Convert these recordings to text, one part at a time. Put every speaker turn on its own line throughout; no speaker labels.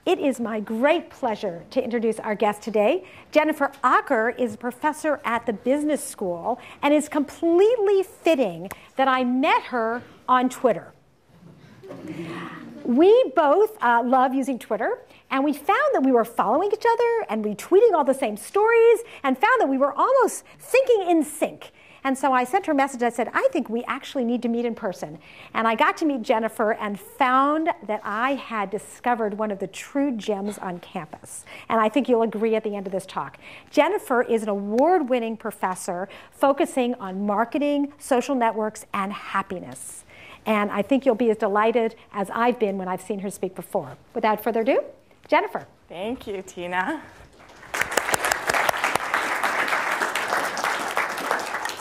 It is my great pleasure to introduce our guest today. Jennifer Aaker is a professor at the business school, and it's completely fitting that I met her on Twitter. We both love using Twitter, and we found that we were following each other and retweeting all the same stories, and found that we were almost thinking in sync. And so I sent her a message. I said, I think we actually need to meet in person. And I got to meet Jennifer and found that I had discovered one of the true gems on campus. And I think you'll agree at the end of this talk. Jennifer is an award-winning professor focusing on marketing, social networks, and happiness. And I think you'll be as delighted as I've been when I've seen her speak before. Without further ado, Jennifer.
Thank you, Tina.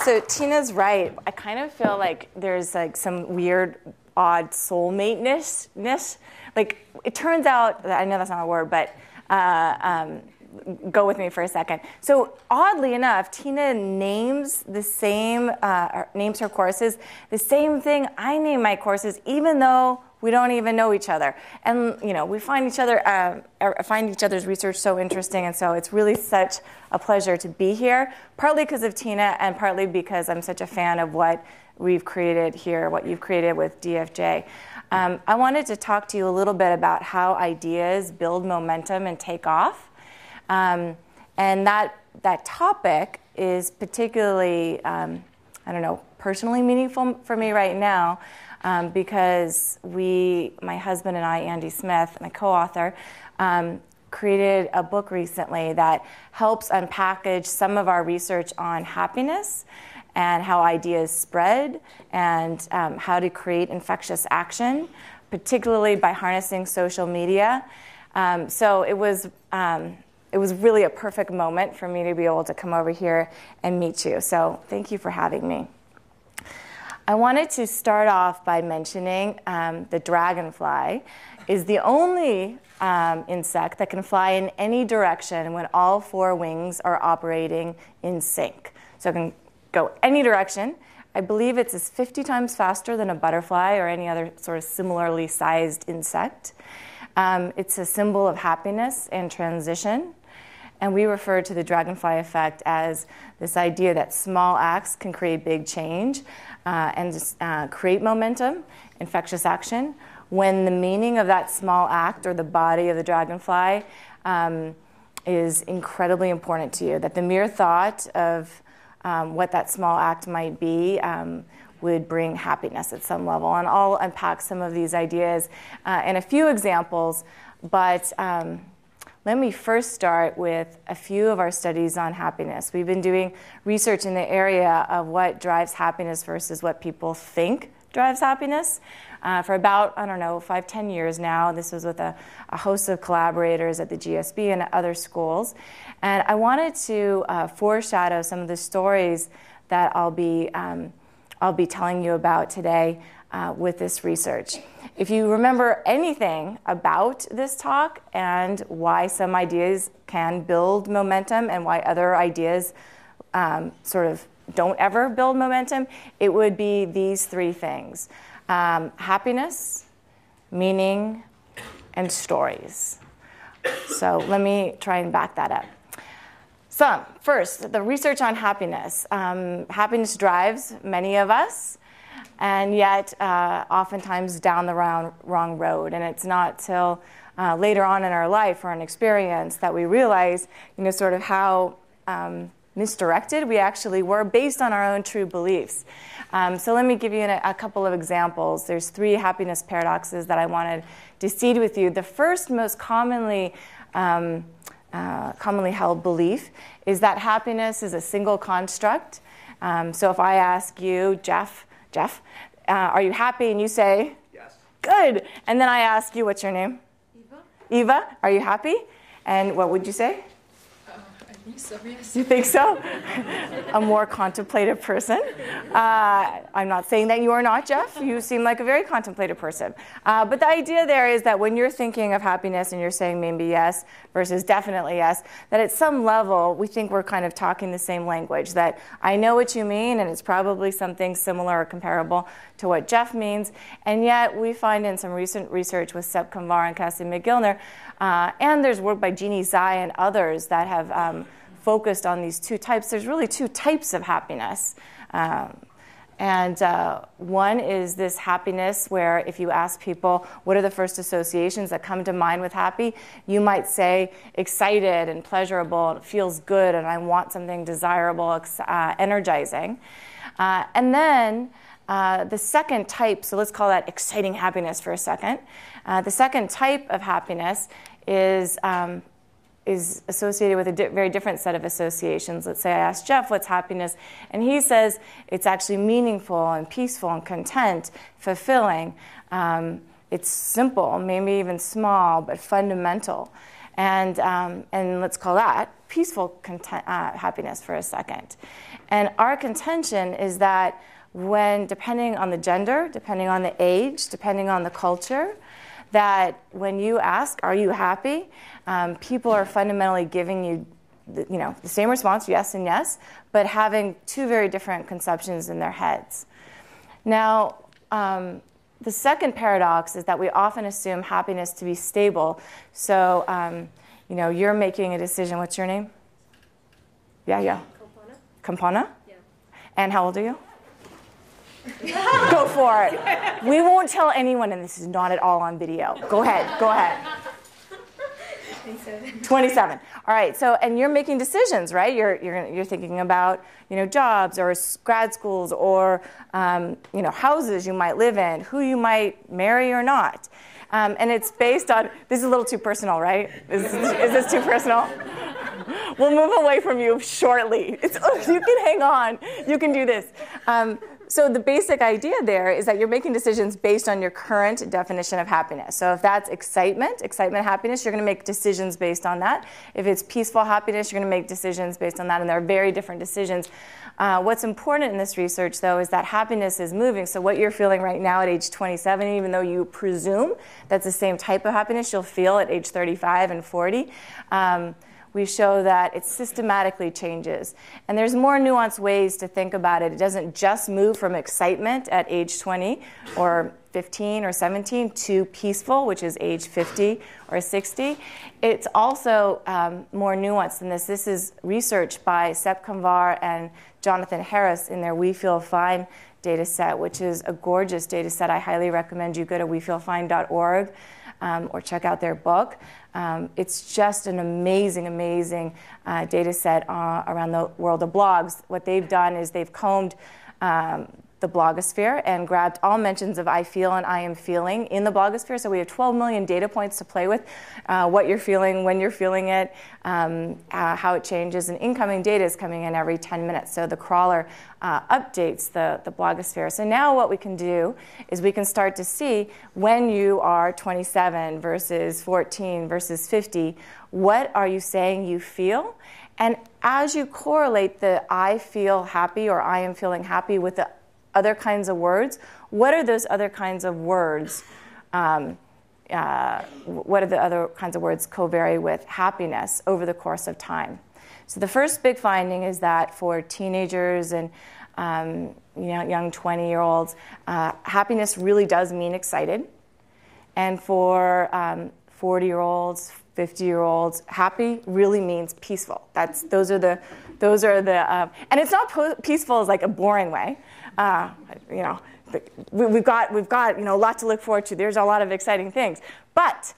So Tina's right. I kind of feel like there's like some weird, odd soulmate-ness. Like, it turns out, I know that's not a word, but go with me for a second. So oddly enough, Tina names the same, names her courses the same thing I name my courses, even though we don't even know each other. And we find each other's research so interesting, and so it's really such a pleasure to be here, partly because of Tina and partly because I'm such a fan of what we've created here, what you've created with DFJ. I wanted to talk to you a little bit about how ideas build momentum and take off. And that topic is particularly, personally meaningful for me right now, because my husband and I, Andy Smith, my co-author, created a book recently that helps unpackage some of our research on happiness and how ideas spread and how to create infectious action, particularly by harnessing social media. So it was really a perfect moment for me to be able to come over here and meet you. So thank you for having me. I wanted to start off by mentioning the dragonfly is the only insect that can fly in any direction when all four wings are operating in sync. So it can go any direction. I believe it's 50 times faster than a butterfly or any other sort of similarly sized insect. It's a symbol of happiness and transition. And we refer to the dragonfly effect as this idea that small acts can create big change and create momentum, infectious action, when the meaning of that small act or the body of the dragonfly is incredibly important to you, that the mere thought of what that small act might be would bring happiness at some level. And I'll unpack some of these ideas in a few examples, but let me first start with a few of our studies on happiness. We've been doing research in the area of what drives happiness versus what people think drives happiness for about, 5-10 years now. This was with a host of collaborators at the GSB and at other schools. And I wanted to foreshadow some of the stories that I'll be telling you about today with this research. If you remember anything about this talk and why some ideas can build momentum and why other ideas sort of don't ever build momentum, it would be these three things: happiness, meaning, and stories. So let me try and back that up. So first, the research on happiness. Happiness drives many of us, and yet oftentimes down the wrong road. And it's not till later on in our life or an experience that we realize, sort of how misdirected we actually were based on our own true beliefs. So let me give you a couple of examples. There's 3 happiness paradoxes that I wanted to seed with you. The first, most commonly held belief is that happiness is a single construct. So if I ask you, Jeff, are you happy? And you say,
yes.
Good. And then I ask you, what's your name?
Eva.
Eva, are you happy? And what would you say?
I
think so, yes.
You think so? A more contemplative person. I'm not saying that you are not, Jeff. You seem like a very contemplative person. But the idea there is that when you're thinking of happiness and you're saying maybe yes versus definitely yes, that at some level we think we're kind of talking the same language, that I know what you mean and it's probably something similar or comparable to what Jeff means. And yet we find in some recent research with Sepp Kamvar and Cassie McGillner, and there's work by Jeannie Zai and others that have focused on these two types. There's really two types of happiness. One is this happiness where if you ask people, what are the first associations that come to mind with happy? You might say excited and pleasurable, and it feels good, and I want something desirable, energizing. And then the second type, so let's call that exciting happiness for a second. The second type of happiness is associated with a very different set of associations. Let's say I ask Jeff, what's happiness? And he says it's actually meaningful and peaceful and content, fulfilling. It's simple, maybe even small, but fundamental. And let's call that peaceful happiness for a second. And our contention is that when, depending on the gender, depending on the age, depending on the culture, that when you ask, are you happy? People are fundamentally giving you the same response, yes and yes, but having two very different conceptions in their heads. Now, the second paradox is that we often assume happiness to be stable. So, you're making a decision. What's your name? Yeah. Kampana? Yeah. And how old are you? Go for it. We won't tell anyone, and this is not at all on video. Go ahead. 27. All right. So, and you're making decisions, right? You're thinking about jobs or grad schools or houses you might live in, who you might marry or not, and it's based on. This is a little too personal, right? Is this too personal? We'll move away from you shortly. You can hang on. You can do this. So the basic idea there is that you're making decisions based on your current definition of happiness. So if that's excitement, happiness, you're going to make decisions based on that. If it's peaceful happiness, you're going to make decisions based on that, and there are very different decisions. What's important in this research, though, is that happiness is moving. So what you're feeling right now at age 27, even though you presume that's the same type of happiness you'll feel at age 35 and 40, we show that it systematically changes. And there's more nuanced ways to think about it. It doesn't just move from excitement at age 20 or 15 or 17 to peaceful, which is age 50 or 60. It's also more nuanced than this. This is research by Sepp Kamvar and Jonathan Harris in their We Feel Fine data set, which is a gorgeous data set. I highly recommend you go to wefeelfine.org or check out their book. It's just an amazing, amazing data set around the world of blogs. What they've done is they've combed the blogosphere and grabbed all mentions of I feel and I am feeling in the blogosphere. So we have 12 million data points to play with, what you're feeling, when you're feeling it, how it changes. And incoming data is coming in every 10 minutes. So the crawler updates the blogosphere. So now what we can do is we can start to see when you are 27 versus 14 versus 50, what are you saying you feel? And as you correlate the I feel happy or I am feeling happy with the other kinds of words, what are those other kinds of words? What are the other kinds of words co-vary with happiness over the course of time? So the first big finding is that for teenagers and young 20-year-olds, happiness really does mean excited. And for 40-year-olds, 50-year-olds, happy really means peaceful. Those are the, and it's not peaceful as like a boring way. We've got a lot to look forward to. There's a lot of exciting things, but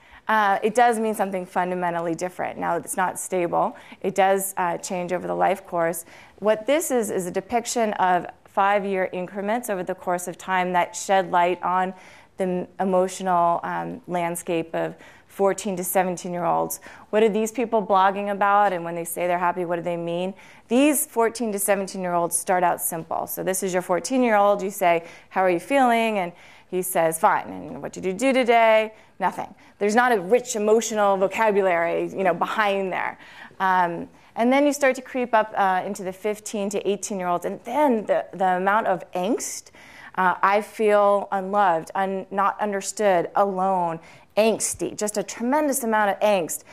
it does mean something fundamentally different. Now, it's not stable. It does change over the life course. What this is a depiction of 5-year increments over the course of time that shed light on the emotional landscape of 14 to 17-year-olds. What are these people blogging about? And when they say they're happy, what do they mean? These 14 to 17-year-olds start out simple. So this is your 14-year-old. You say, how are you feeling? And he says, fine, and what did you do today? Nothing. There's not a rich emotional vocabulary, behind there. And then you start to creep up into the 15 to 18-year-olds, and then the amount of angst, I feel unloved, not understood, alone, angsty, just a tremendous amount of angst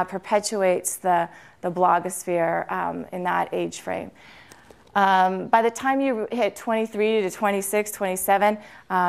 perpetuates the blogosphere in that age frame. By the time you hit 23 to 26, 27,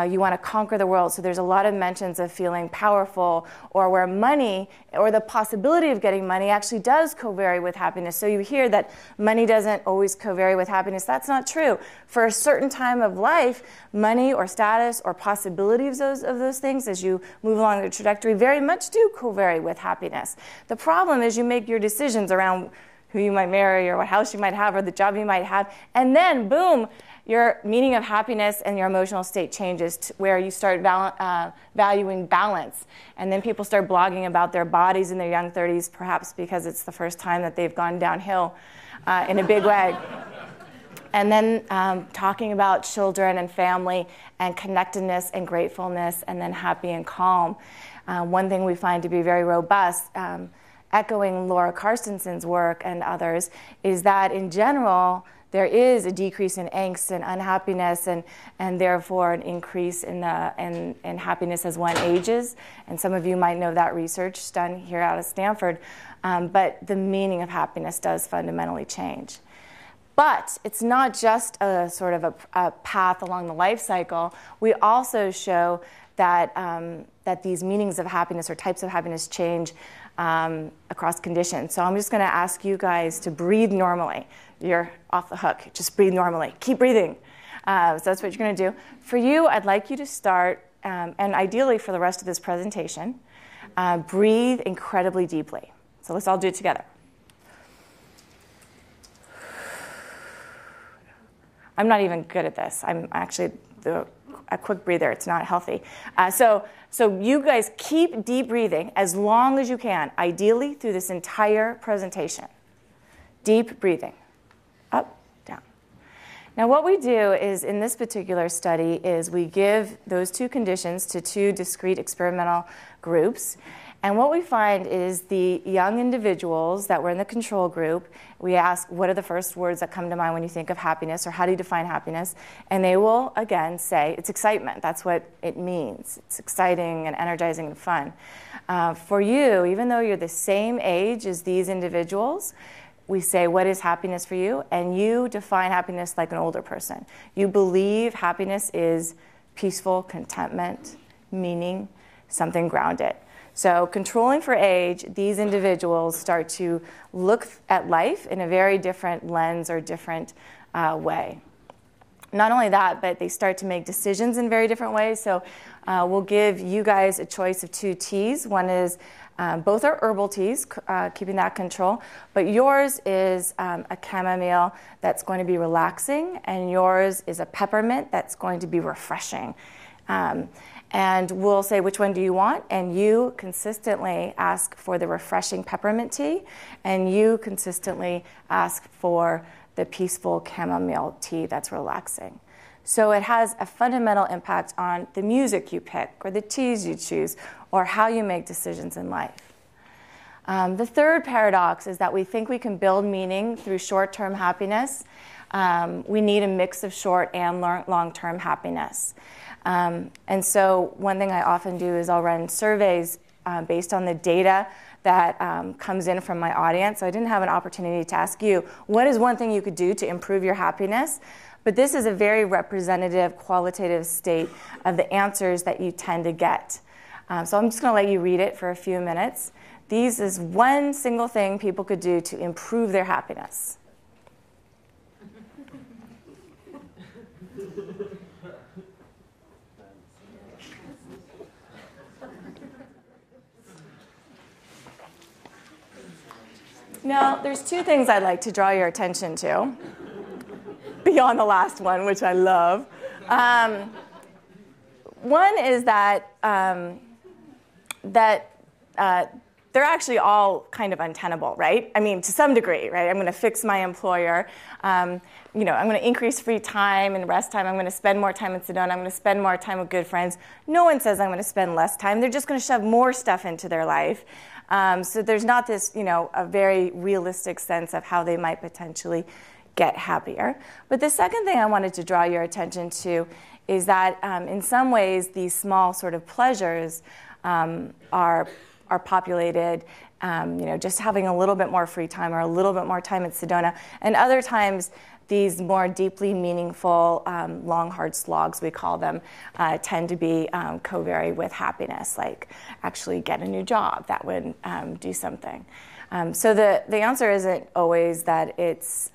you want to conquer the world. So there's a lot of mentions of feeling powerful, or where money or the possibility of getting money actually does co-vary with happiness. So you hear that money doesn't always co-vary with happiness. That's not true. For a certain time of life, money or status or possibilities of those things as you move along the trajectory very much do co-vary with happiness. The problem is you make your decisions around who you might marry or what house you might have or the job you might have, and then boom, your meaning of happiness and your emotional state changes to where you start valuing balance. And then people start blogging about their bodies in their young 30s, perhaps because it's the first time that they've gone downhill in a big way. And then talking about children and family and connectedness and gratefulness, and then happy and calm. One thing we find to be very robust, echoing Laura Carstenson's work and others, is that in general, there is a decrease in angst and unhappiness, and therefore an increase in happiness as one ages. And some of you might know that research done here out of Stanford. But the meaning of happiness does fundamentally change. But it's not just a sort of a path along the life cycle. We also show that, that these meanings of happiness or types of happiness change across conditions. So I'm just going to ask you guys to breathe normally. You're off the hook. Just breathe normally. Keep breathing. So that's what you're going to do. For you, I'd like you to start, and ideally for the rest of this presentation, breathe incredibly deeply. So let's all do it together. I'm not even good at this. I'm actually a quick breather. It's not healthy. So you guys keep deep breathing as long as you can, ideally through this entire presentation. Deep breathing. Up, down. Now what we do is, in this particular study, is we give those two conditions to two discrete experimental groups. And what we find is the young individuals that were in the control group, we ask, what are the first words that come to mind when you think of happiness, or how do you define happiness? And they will, again, say, it's excitement. That's what it means. It's exciting and energizing and fun. For you, even though you're the same age as these individuals, we say, what is happiness for you? And you define happiness like an older person. You believe happiness is peaceful, contentment, meaning, something grounded. So controlling for age, these individuals start to look at life in a very different lens or different way. Not only that, but they start to make decisions in very different ways. So we'll give you guys a choice of two teas. One is, both are herbal teas, keeping that control. But yours is a chamomile that's going to be relaxing, and yours is a peppermint that's going to be refreshing. And we'll say, which one do you want? And you consistently ask for the refreshing peppermint tea, and you consistently ask for the peaceful chamomile tea that's relaxing. So it has a fundamental impact on the music you pick, or the teas you choose, or how you make decisions in life. The third paradox is that we think we can build meaning through short-term happiness. We need a mix of short and long-term happiness. And so one thing I often do is I'll run surveys based on the data that comes in from my audience. So I didn't have an opportunity to ask you, what is one thing you could do to improve your happiness? But this is a very representative, qualitative state of the answers that you tend to get. So I'm just going to let you read it for a few minutes. These is one single thing people could do to improve their happiness. Now, there's two things I'd like to draw your attention to, beyond the last one, which I love. One is that they're actually all kind of untenable, right? I mean, to some degree, right? I'm going to fix my employer. I'm going to increase free time and rest time. I'm going to spend more time in Sedona. I'm going to spend more time with good friends. No one says I'm going to spend less time. They're just going to shove more stuff into their life. So there's not this, a very realistic sense of how they might potentially get happier. But the second thing I wanted to draw your attention to is that in some ways these small sort of pleasures are populated, just having a little bit more free time or a little bit more time in Sedona. And other times, these more deeply meaningful, long, hard slogs, we call them, tend to be co-vary with happiness, like actually get a new job. That would do something. So the answer isn't always that it's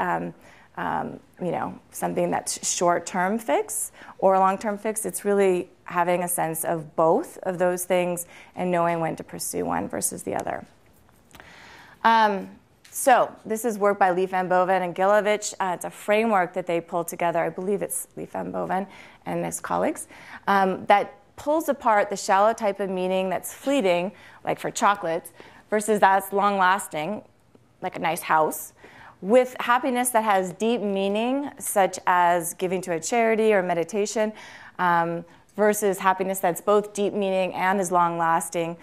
something that's short-term fix or long-term fix. It's really having a sense of both of those things and knowing when to pursue one versus the other. So this is work by Leif van Boven and Gilovich. It's a framework that they pulled together. I believe it's Leif van Boven and his colleagues that pulls apart the shallow type of meaning that's fleeting, like for chocolates, versus that's long-lasting, like a nice house, with happiness that has deep meaning, such as giving to a charity or meditation, versus happiness that's both deep meaning and is long-lasting,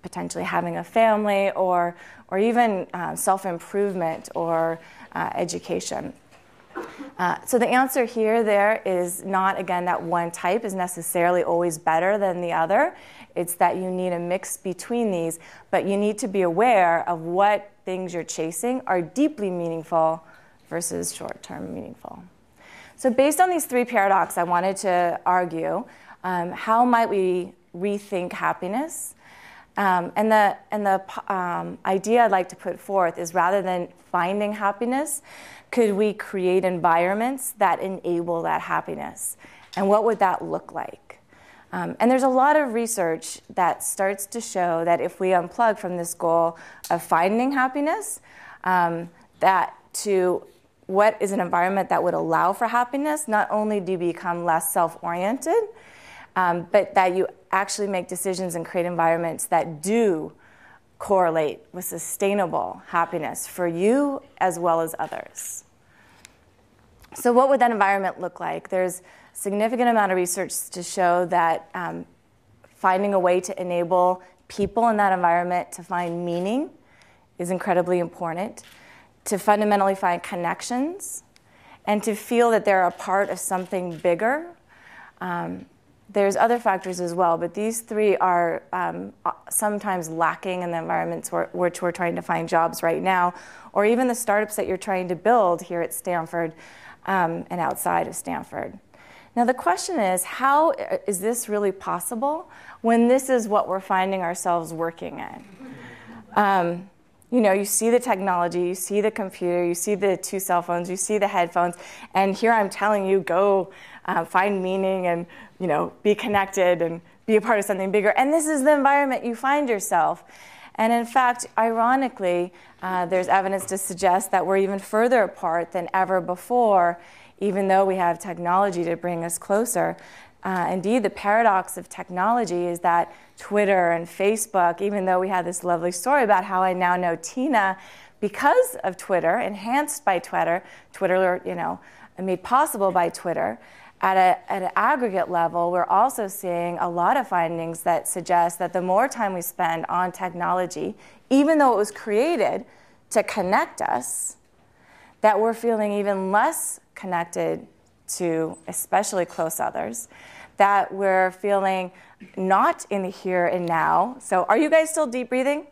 potentially having a family or even self-improvement or education. So the answer there is not, again, that one type is necessarily always better than the other. It's that you need a mix between these, but you need to be aware of what things you're chasing are deeply meaningful versus short-term meaningful. So based on these three paradoxes, I wanted to argue how might we rethink happiness? And the idea I'd like to put forth is rather than finding happiness, could we create environments that enable that happiness? And what would that look like? And there's a lot of research that starts to show that if we unplug from this goal of finding happiness, that to what is an environment that would allow for happiness, not only do you become less self-oriented, but that you actually make decisions and create environments that do correlate with sustainable happiness for you as well as others. So what would that environment look like? There's a significant amount of research to show that finding a way to enable people in that environment to find meaning is incredibly important, to fundamentally find connections, and to feel that they're a part of something bigger. There's other factors as well, but these three are sometimes lacking in the environments which we're trying to find jobs right now, or even the startups that you're trying to build here at Stanford and outside of Stanford. Now the question is, how is this really possible when this is what we're finding ourselves working in? You see the technology, you see the computer, you see the 2 cell phones, you see the headphones, and here I'm telling you, go find meaning and be connected and be a part of something bigger. And this is the environment you find yourself. And in fact, ironically, there's evidence to suggest that we're even further apart than ever before, even though we have technology to bring us closer. Indeed, the paradox of technology is that Twitter and Facebook, even though we had this lovely story about how I now know Tina because of Twitter, enhanced by Twitter, made possible by Twitter, at an aggregate level, we're also seeing a lot of findings that suggest that the more time we spend on technology, even though it was created to connect us, that we're feeling even less connected to especially close others, that we're feeling not in the here and now. So are you guys still deep breathing?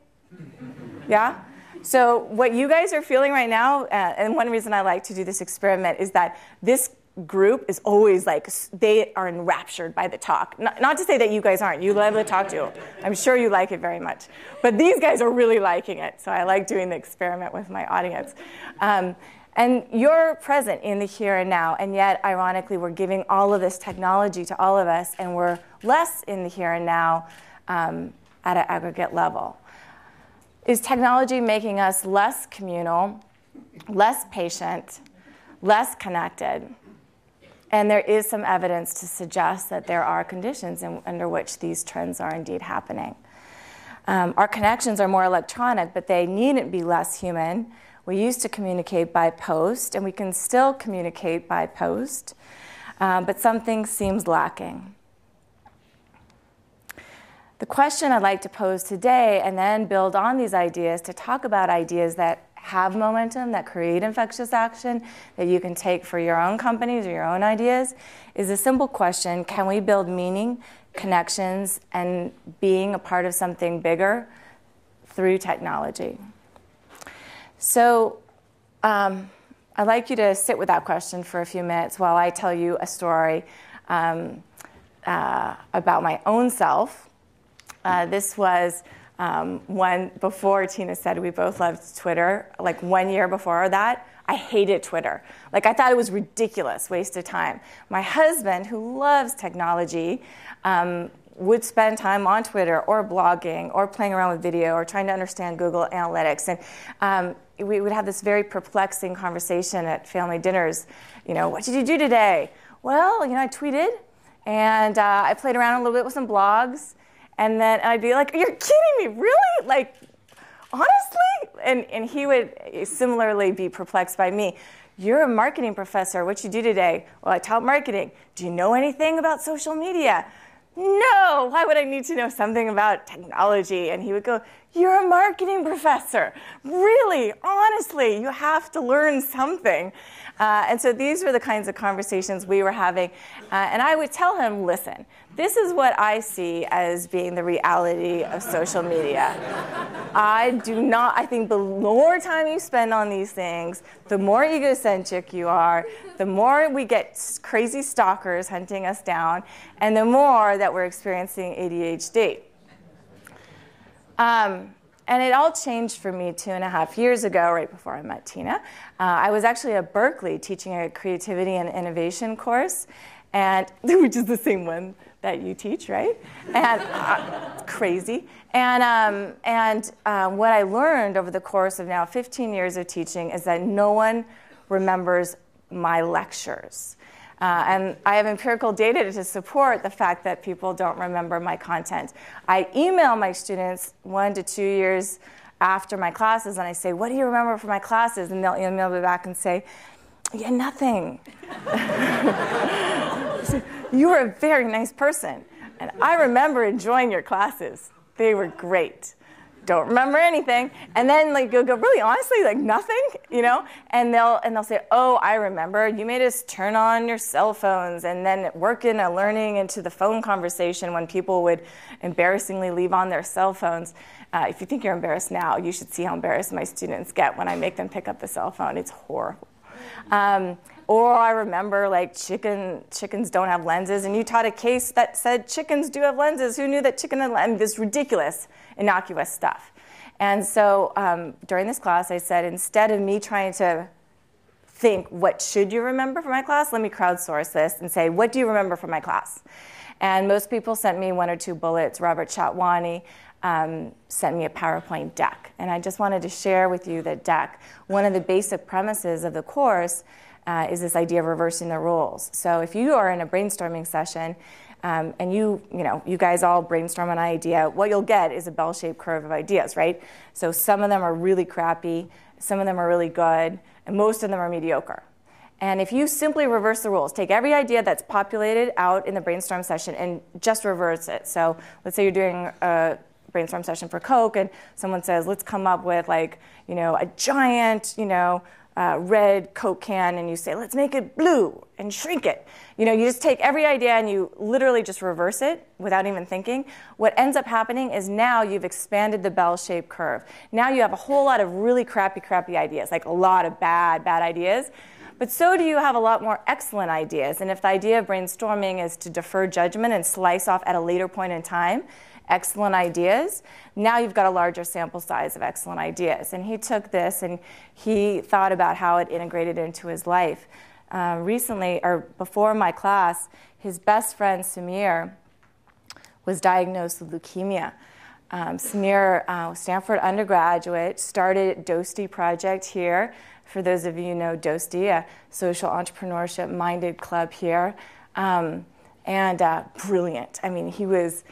Yeah? So what you guys are feeling right now, and one reason I like to do this experiment is that this group is always like, they are enraptured by the talk. Not to say that you guys aren't. You love to talk to. I'm sure you like it very much. But these guys are really liking it. So I like doing the experiment with my audience. And you're present in the here and now, and yet, ironically, we're giving all of this technology to all of us, and we're less in the here and now at an aggregate level. Is technology making us less communal, less patient, less connected? And there is some evidence to suggest that there are conditions under which these trends are indeed happening. Our connections are more electronic, but they needn't be less human. We used to communicate by post, and we can still communicate by post, but something seems lacking. The question I'd like to pose today, and then build on these ideas to talk about ideas that have momentum, that create infectious action, that you can take for your own companies or your own ideas, is a simple question: can we build meaning, connections, and being a part of something bigger through technology? So I'd like you to sit with that question for a few minutes while I tell you a story about my own self. This was before Tina said we both loved Twitter, like 1 year before that, I hated Twitter. Like, I thought it was ridiculous, waste of time. My husband, who loves technology, would spend time on Twitter or blogging or playing around with video or trying to understand Google Analytics. And we would have this very perplexing conversation at family dinners. You know, what did you do today? Well, you know, I tweeted, and I played around a little bit with some blogs. And then I'd be like, you're kidding me, really? Like, honestly? And he would similarly be perplexed by me. You're a marketing professor. What you do today? Well, I taught marketing. Do you know anything about social media? No. Why would I need to know something about technology? And he would go, you're a marketing professor. Really? Honestly, you have to learn something. And so these were the kinds of conversations we were having. And I would tell him, listen, this is what I see as being the reality of social media. I think the more time you spend on these things, the more egocentric you are, the more we get crazy stalkers hunting us down, and the more that we're experiencing ADHD. And it all changed for me 2.5 years ago, right before I met Tina. I was actually at Berkeley teaching a creativity and innovation course, and which is the same one that you teach, right? And crazy. And what I learned over the course of now 15 years of teaching is that no one remembers my lectures. And I have empirical data to support the fact that people don't remember my content. I email my students 1 to 2 years after my classes, and I say, what do you remember from my classes? And they'll email me back and say, yeah, nothing. You were a very nice person, and I remember enjoying your classes. They were great. Don't remember anything. And then like you'll go, really honestly, like nothing, you know? And they'll say, oh, I remember. You made us turn on your cell phones and then work in a learning into the phone conversation when people would embarrassingly leave on their cell phones. If you think you're embarrassed now, you should see how embarrassed my students get when I make them pick up the cell phone. It's horrible. Or I remember like chickens don't have lenses, and you taught a case that said chickens do have lenses. Who knew that chicken had lenses? This ridiculous, innocuous stuff. And so during this class, I said, instead of me trying to think, what should you remember from my class? Let me crowdsource this and say, what do you remember from my class? And most people sent me 1 or 2 bullets. Robert Chatwani sent me a PowerPoint deck. And I just wanted to share with you that deck. One of the basic premises of the course is this idea of reversing the roles. So if you are in a brainstorming session and you guys all brainstorm an idea, what you'll get is a bell-shaped curve of ideas, right? So some of them are really crappy, some of them are really good, and most of them are mediocre. And if you simply reverse the roles, take every idea that's populated out in the brainstorm session and just reverse it. So let's say you're doing a brainstorm session for Coke, and someone says, let's come up with like, a giant, red Coke can, and you say, let's make it blue and shrink it. You just take every idea and you literally just reverse it without even thinking. What ends up happening is now you've expanded the bell-shaped curve. Now you have a whole lot of really crappy ideas, like a lot of bad ideas. But so do you have a lot more excellent ideas. And if the idea of brainstorming is to defer judgment and slice off at a later point in time excellent ideas, now you've got a larger sample size of excellent ideas. And he took this and he thought about how it integrated into his life. Recently, or before my class, his best friend, Samir, was diagnosed with leukemia. Samir, Stanford undergraduate, started Dosti Project here. For those of you who know Dosti, a social entrepreneurship-minded club here. And brilliant. I mean, he was,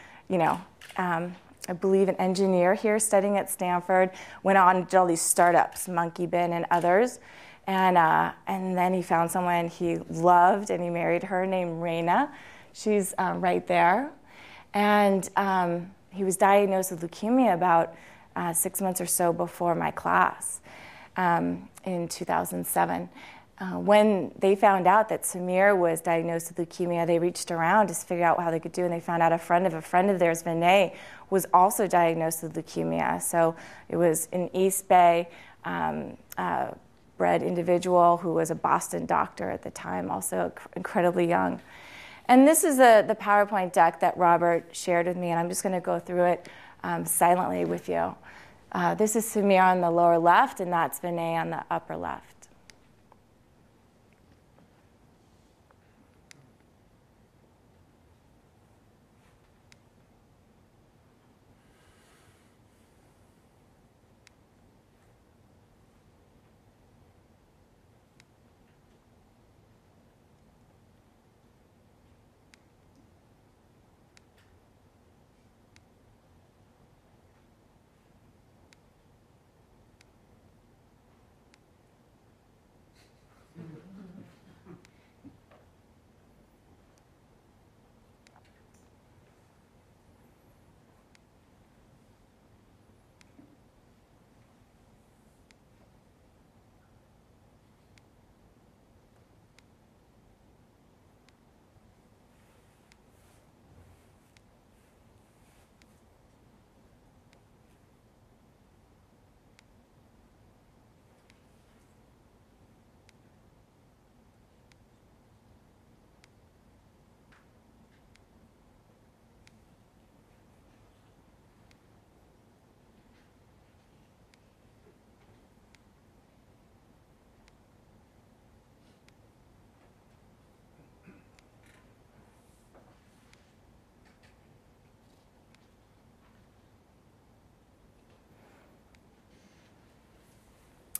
I believe, an engineer here studying at Stanford, went on and did all these startups, Monkey Bin and others. And then he found someone he loved, and he married her, named Raina. She's right there. And he was diagnosed with leukemia about 6 months or so before my class in 2007. When they found out that Samir was diagnosed with leukemia, they reached around to figure out how they could do, and they found out a friend of theirs, Vinay, was also diagnosed with leukemia. So it was an East Bay bred individual who was a Boston doctor at the time, also incredibly young. And this is the PowerPoint deck that Robert shared with me, and I'm just going to go through it silently with you. This is Samir on the lower left, and that's Vinay on the upper left.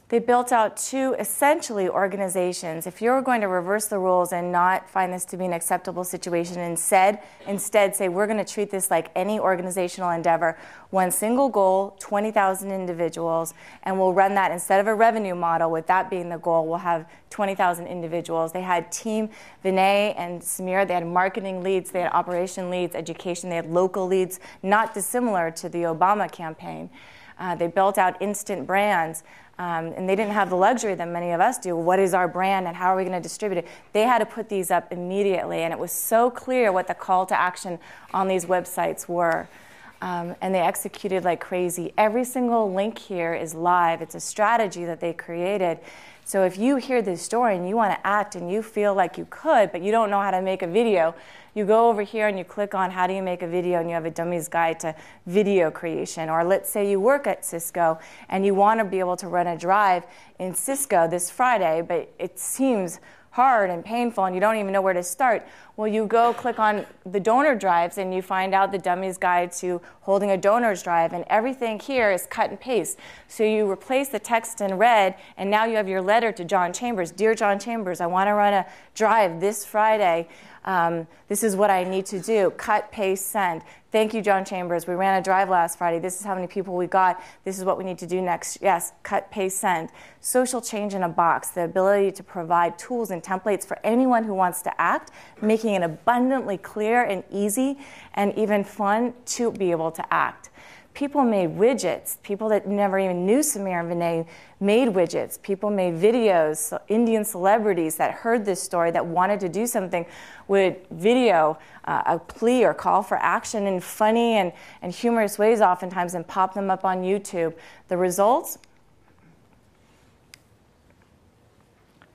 They built out two, essentially, organizations. If you were going to reverse the rules and not find this to be an acceptable situation, instead say, we're going to treat this like any organizational endeavor, one single goal, 20,000 individuals, and we'll run that instead of a revenue model, with that being the goal, we'll have 20,000 individuals. They had team Vinay and Samir. They had marketing leads, they had operation leads, education, they had local leads, not dissimilar to the Obama campaign. They built out instant brands. And they didn't have the luxury that many of us do. What is our brand and how are we going to distribute it? They had to put these up immediately, and it was so clear what the call to action on these websites were. And they executed like crazy. Every single link here is live. It's a strategy that they created. So if you hear this story and you want to act and you feel like you could, but you don't know how to make a video, you go over here and you click on how do you make a video, and you have a dummy's guide to video creation. Or let's say you work at Cisco and you want to be able to run a drive in Cisco this Friday, but it seems hard and painful and you don't even know where to start. Well, you go click on the donor drives and you find out the dummy's guide to holding a donor's drive, and everything here is cut and paste. So you replace the text in red, and now you have your letter to John Chambers. Dear John Chambers, I want to run a drive this Friday. This is what I need to do. Cut, paste, send. Thank you, John Chambers. We ran a drive last Friday. This is how many people we got. This is what we need to do next. Yes, cut, paste, send. Social change in a box, the ability to provide tools and templates for anyone who wants to act, making it abundantly clear and easy and even fun to be able to act. People made widgets. People that never even knew Samir and Vinay made widgets. People made videos. So Indian celebrities that heard this story that wanted to do something would video a plea or call for action in funny and humorous ways oftentimes and pop them up on YouTube. The results?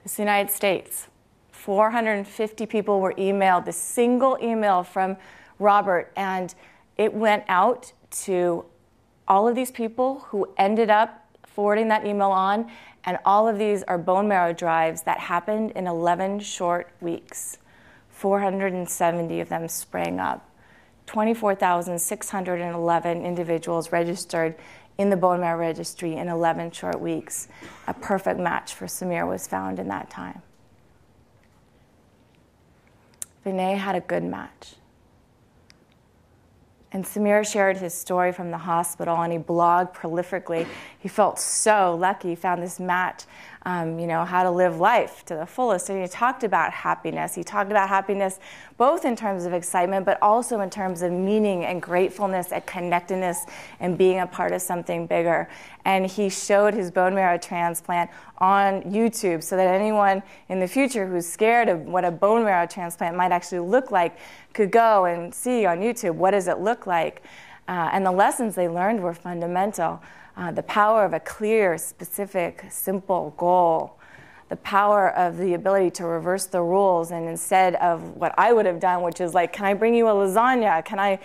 It's the United States. 450 people were emailed, this single email from Robert, and it went out to all of these people who ended up forwarding that email on, and all of these are bone marrow drives that happened in 11 short weeks. 470 of them sprang up. 24,611 individuals registered in the bone marrow registry in 11 short weeks. A perfect match for Samir was found in that time. Vinay had a good match. And Samir shared his story from the hospital, and he blogged prolifically. He felt so lucky. He found this match, how to live life to the fullest. And he talked about happiness. He talked about happiness both in terms of excitement, but also in terms of meaning and gratefulness and connectedness and being a part of something bigger. And he showed his bone marrow transplant on YouTube so that anyone in the future who's scared of what a bone marrow transplant might actually look like could go and see on YouTube, what does it look like? And the lessons they learned were fundamental. The power of a clear, specific, simple goal. The power of the ability to reverse the rules, and instead of what I would have done, which is like, can I bring you a lasagna? Can I,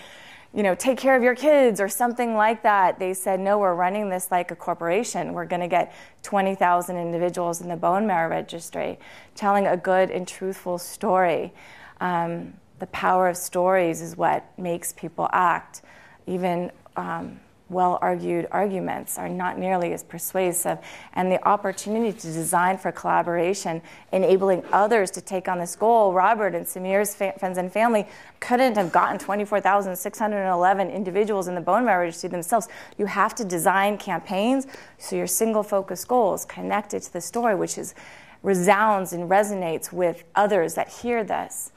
take care of your kids or something like that? They said, no, we're running this like a corporation. We're going to get 20,000 individuals in the bone marrow registry, telling a good and truthful story. The power of stories is what makes people act. Even well-argued arguments are not nearly as persuasive. And the opportunity to design for collaboration, enabling others to take on this goal. Robert and Samir's friends and family couldn't have gotten 24,611 individuals in the bone marrow registry themselves. You have to design campaigns so your single-focused goal is connected to the story, which resounds and resonates with others that hear this.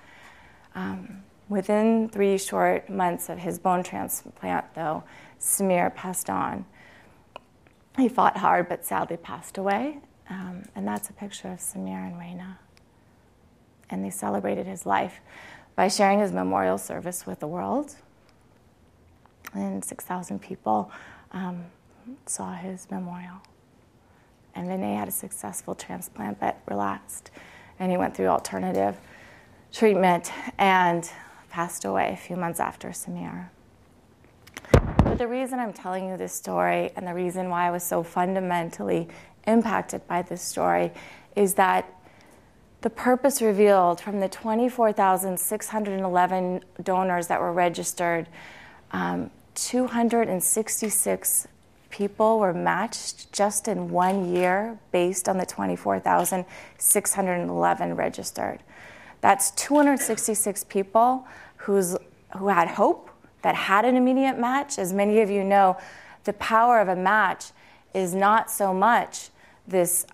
Within 3 short months of his bone transplant, though, Samir passed on. He fought hard, but sadly passed away. And that's a picture of Samir and Reina. And they celebrated his life by sharing his memorial service with the world. And 6,000 people saw his memorial. And Vinay had a successful transplant, but relapsed. And he went through alternative treatment and passed away a few months after Samir. But the reason I'm telling you this story and the reason why I was so fundamentally impacted by this story is that the purpose revealed from the 24,611 donors that were registered, 266 people were matched just in 1 year based on the 24,611 registered. That's 266 people who had hope, that had an immediate match. As many of you know, the power of a match is not so much this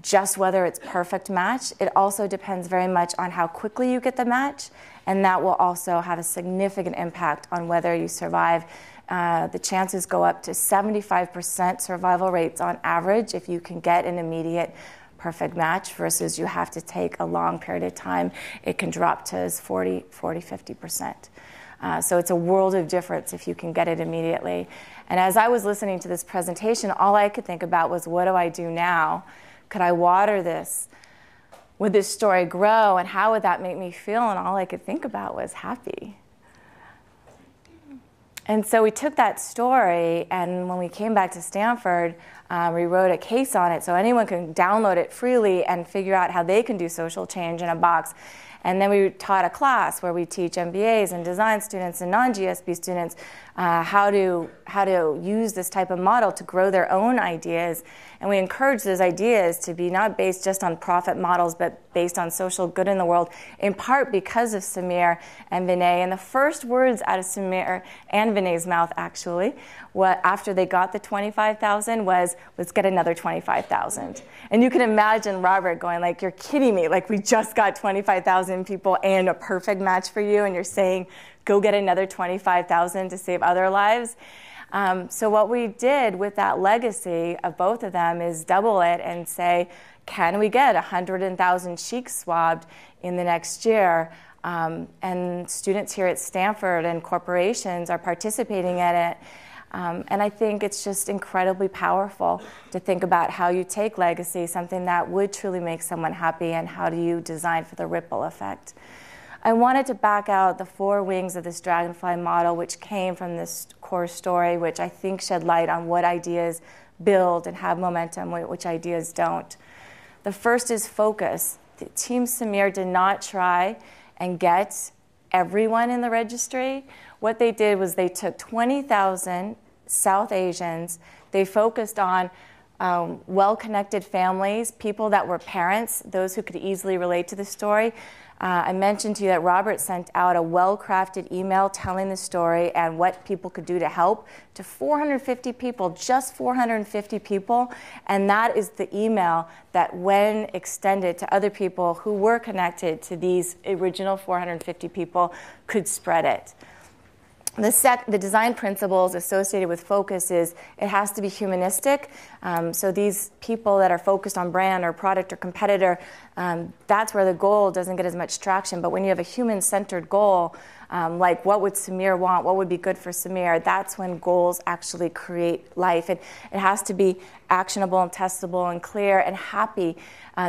just whether it's perfect match. It also depends very much on how quickly you get the match, and that will also have a significant impact on whether you survive. The chances go up to 75% survival rates on average if you can get an immediate perfect match versus you have to take a long period of time. It can drop to as 50%. So it's a world of difference if you can get it immediately. And as I was listening to this presentation, all I could think about was, what do I do now? Could I water this? Would this story grow? And how would that make me feel? And all I could think about was happy. And so we took that story, and when we came back to Stanford, we wrote a case on it so anyone can download it freely and figure out how they can do social change in a box. And then we taught a class where we teach MBAs and design students and non-GSB students how to use this type of model to grow their own ideas. And we encourage those ideas to be not based just on profit models, but based on social good in the world, in part because of Samir and Vinay. And the first words out of Samir and Vinay's mouth, actually, after they got the 25,000 was, let's get another 25,000. And you can imagine Robert going like, you're kidding me. Like, we just got 25,000 people and a perfect match for you, and you're saying, go get another 25,000 to save other lives. So what we did with that legacy of both of them is double it and say, can we get 100,000 cheeks swabbed in the next year? And students here at Stanford and corporations are participating in it. And I think it's just incredibly powerful to think about how you take legacy, something that would truly make someone happy, and how do you design for the ripple effect. I wanted to back out the 4 wings of this dragonfly model, which came from this core story, which I think shed light on what ideas build and have momentum, which ideas don't. The first is focus. Team Samir did not try and get everyone in the registry. What they did was they took 20,000 South Asians. They focused on well-connected families, people that were parents, those who could easily relate to the story. I mentioned to you that Robert sent out a well-crafted email telling the story and what people could do to help to 450 people, just 450 people. And that is the email that, when extended to other people who were connected to these original 450 people, could spread it. The design principles associated with focus is it has to be humanistic. So these people that are focused on brand or product or competitor, that's where the goal doesn't get as much traction. But when you have a human-centered goal, like what would Samir want, what would be good for Samir, that's when goals actually create life. It has to be actionable and testable and clear and happy.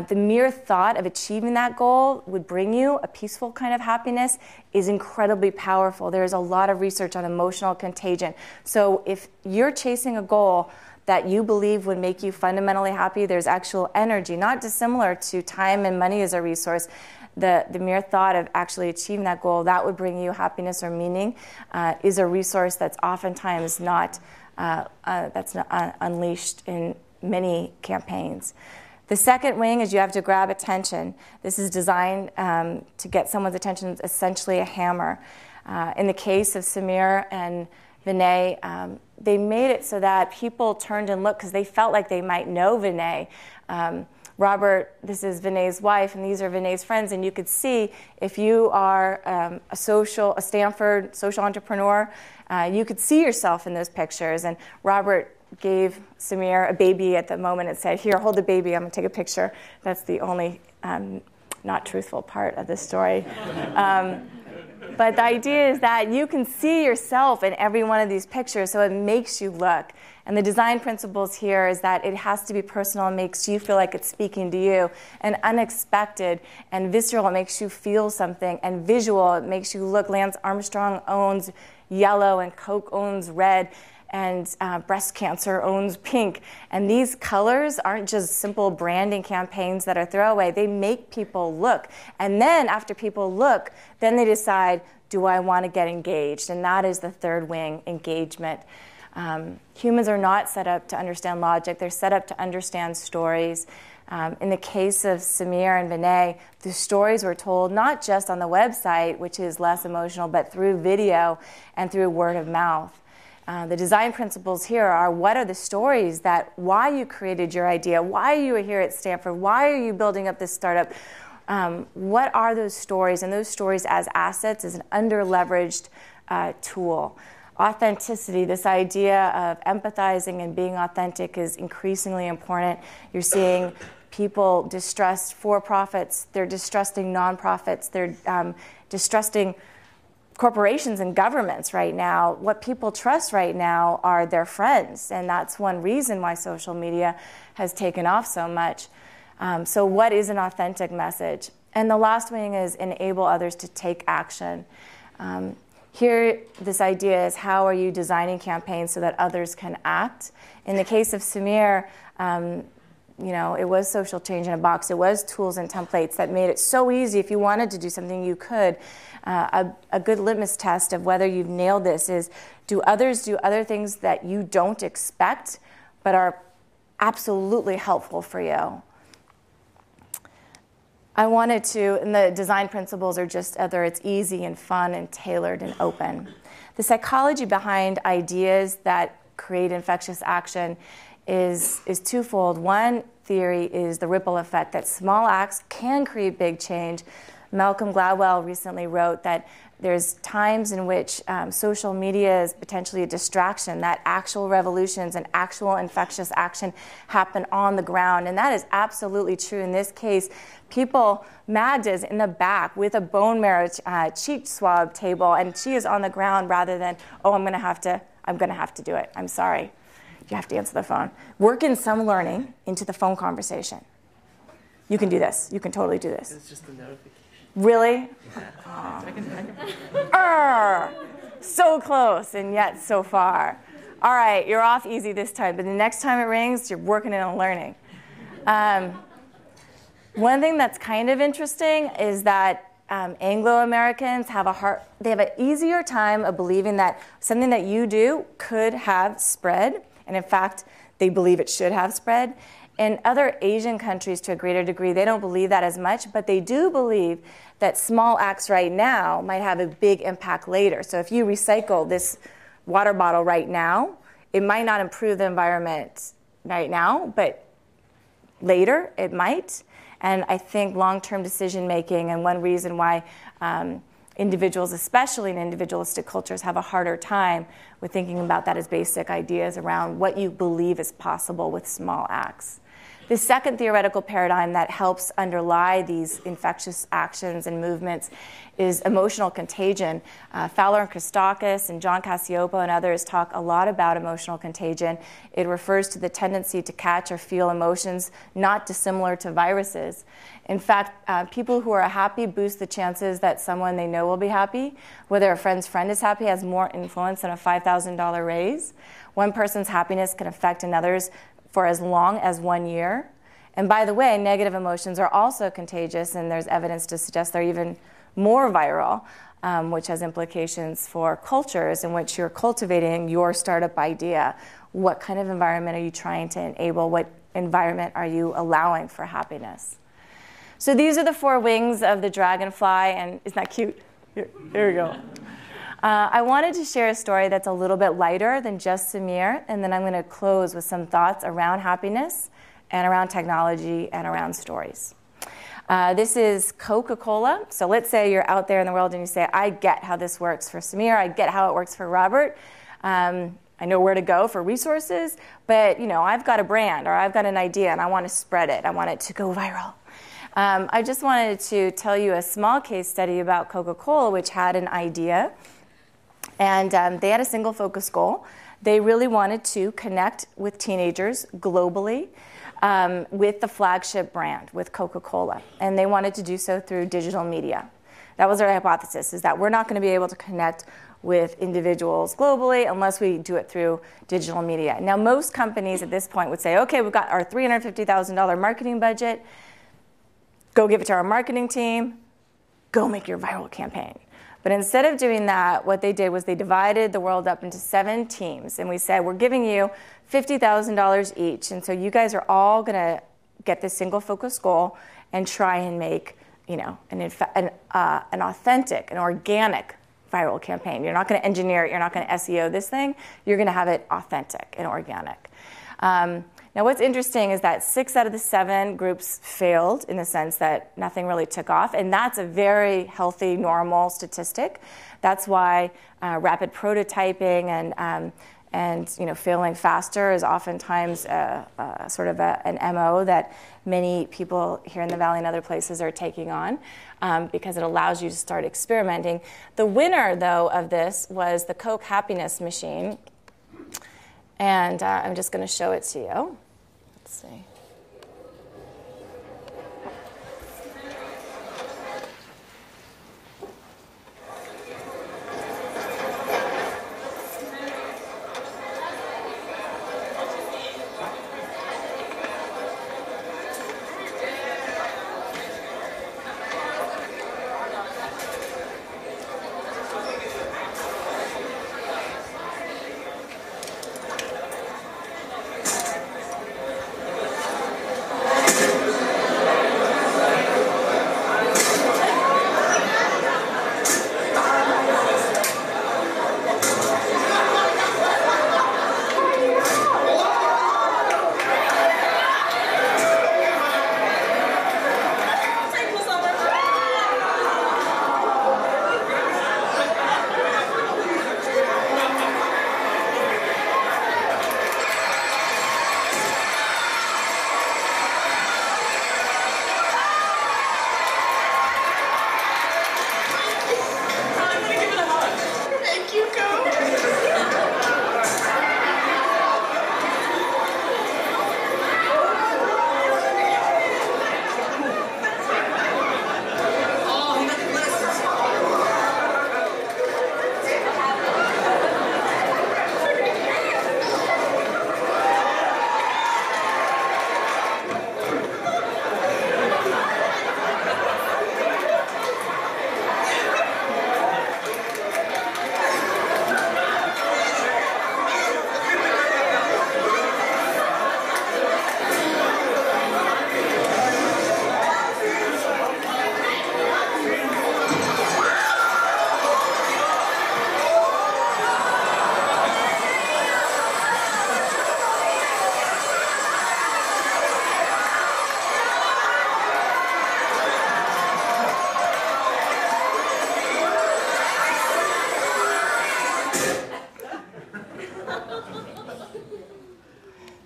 The mere thought of achieving that goal would bring you a peaceful kind of happiness is incredibly powerful. There's a lot of research on emotional contagion. So if you're chasing a goal that you believe would make you fundamentally happy, there's actual energy, not dissimilar to time and money as a resource. The mere thought of actually achieving that goal, that would bring you happiness or meaning, is a resource that's oftentimes not unleashed in many campaigns. The second wing is you have to grab attention. This is designed to get someone's attention. It's essentially a hammer. In the case of Samir and Vinay, they made it so that people turned and looked because they felt like they might know Vinay. Robert, this is Vinay's wife, and these are Vinay's friends, and you could see if you are a Stanford social entrepreneur, you could see yourself in those pictures. And Robert gave Samir a baby at the moment and said, "Here, hold the baby, I'm gonna take a picture." That's the only not truthful part of this story. But the idea is that you can see yourself in every one of these pictures, so it makes you look. And the design principles here is that it has to be personal and makes you feel like it's speaking to you. And unexpected and visceral, it makes you feel something. And visual, it makes you look. Lance Armstrong owns yellow, and Coke owns red, and breast cancer owns pink. And these colors aren't just simple branding campaigns that are throwaway. They make people look. And then after people look, then they decide, do I want to get engaged? And that is the third wing, engagement. Humans are not set up to understand logic. They're set up to understand stories. In the case of Samir and Vinay, the stories were told not just on the website, which is less emotional, but through video and through word of mouth. The design principles here are, what are the stories that, why you created your idea, why you are here at Stanford, why are you building up this startup? What are those stories? And those stories as assets is an under-leveraged tool. Authenticity, this idea of empathizing and being authentic, is increasingly important. You're seeing people distrust for-profits, they're distrusting nonprofits, they're distrusting corporations and governments right now. What people trust right now are their friends, and that's one reason why social media has taken off so much. So what is an authentic message? And the last wing is enable others to take action. Here, this idea is, how are you designing campaigns so that others can act? In the case of Samir, it was social change in a box. It was tools and templates that made it so easy. If you wanted to do something, you could. A good litmus test of whether you've nailed this is, do others do other things that you don't expect but are absolutely helpful for you? I wanted to, and the design principles are just whether it's easy and fun and tailored and open. The psychology behind ideas that create infectious action is twofold. One theory is the ripple effect, that small acts can create big change. Malcolm Gladwell recently wrote that there's times in which social media is potentially a distraction, that actual revolutions and actual infectious action happen on the ground. And that is absolutely true in this case. Mads is in the back with a bone marrow cheek swab table, and she is on the ground rather than, oh, I'm gonna have to do it. I'm sorry. You have to answer the phone. Work in some learning into the phone conversation. You can do this. You can totally do this.
It's just the notification.
Really?
Yeah.
So close and yet so far. All right, you're off easy this time, but the next time it rings, you're working in on learning. One thing that's kind of interesting is that Anglo-Americans have an easier time of believing that something that you do could have spread. And in fact, they believe it should have spread. In other Asian countries, to a greater degree, they don't believe that as much, but they do believe that small acts right now might have a big impact later. So if you recycle this water bottle right now, it might not improve the environment right now, but later it might. And I think long-term decision making, and one reason why individuals, especially in individualistic cultures, have a harder time with thinking about that as basic ideas around what you believe is possible with small acts. The second theoretical paradigm that helps underlie these infectious actions and movements is emotional contagion. Fowler and Christakis and John Cacioppo and others talk a lot about emotional contagion. It refers to the tendency to catch or feel emotions not dissimilar to viruses. In fact, people who are happy boost the chances that someone they know will be happy. Whether a friend's friend is happy has more influence than a $5,000 raise. One person's happiness can affect another's for as long as 1 year. And by the way, negative emotions are also contagious, and there's evidence to suggest they're even more viral, which has implications for cultures in which you're cultivating your startup idea. What kind of environment are you trying to enable? What environment are you allowing for happiness? So these are the 4 wings of the dragonfly, and isn't that cute? Here we go. I wanted to share a story that's a little bit lighter than just Samir, and then I'm going to close with some thoughts around happiness and around technology and around stories. This is Coca-Cola. So let's say you're out there in the world and you say, I get how this works for Samir, I get how it works for Robert. I know where to go for resources, but I've got a brand or I've got an idea and I want to spread it. I want it to go viral. I just wanted to tell you a small case study about Coca-Cola, which had an idea. And they had a single focus goal. They really wanted to connect with teenagers globally with the flagship brand, with Coca-Cola. And they wanted to do so through digital media. That was their hypothesis, is that we're not going to be able to connect with individuals globally unless we do it through digital media. Now, most companies at this point would say, okay, we've got our $350,000 marketing budget. Go give it to our marketing team. Go make your viral campaign. But instead of doing that, what they did was they divided the world up into 7 teams. And we said, we're giving you $50,000 each. And so you guys are all going to get this single focus goal and try and make an authentic, an organic viral campaign. You're not going to engineer it. You're not going to SEO this thing. You're going to have it authentic and organic. Now, what's interesting is that 6 out of the 7 groups failed in the sense that nothing really took off. And that's a very healthy, normal statistic. That's why rapid prototyping and failing faster is oftentimes sort of an MO that many people here in the Valley and other places are taking on because it allows you to start experimenting. The winner, though, of this was the Coke Happiness Machine. And I'm just going to show it to you. Let's see.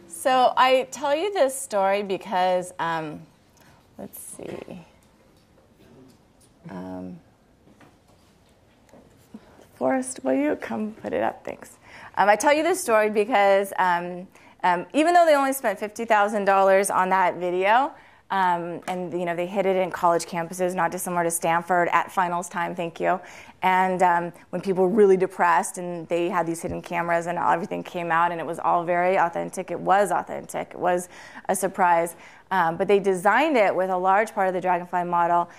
So I tell you this story because, let's see. Forrest, will you come put it up? Thanks. I tell you this story because even though they only spent $50,000 on that video, and they hid it in college campuses, not dissimilar to Stanford at finals time, thank you. And when people were really depressed and they had these hidden cameras and everything came out and it was all very authentic. It was authentic. It was a surprise. But they designed it with a large part of the Dragonfly model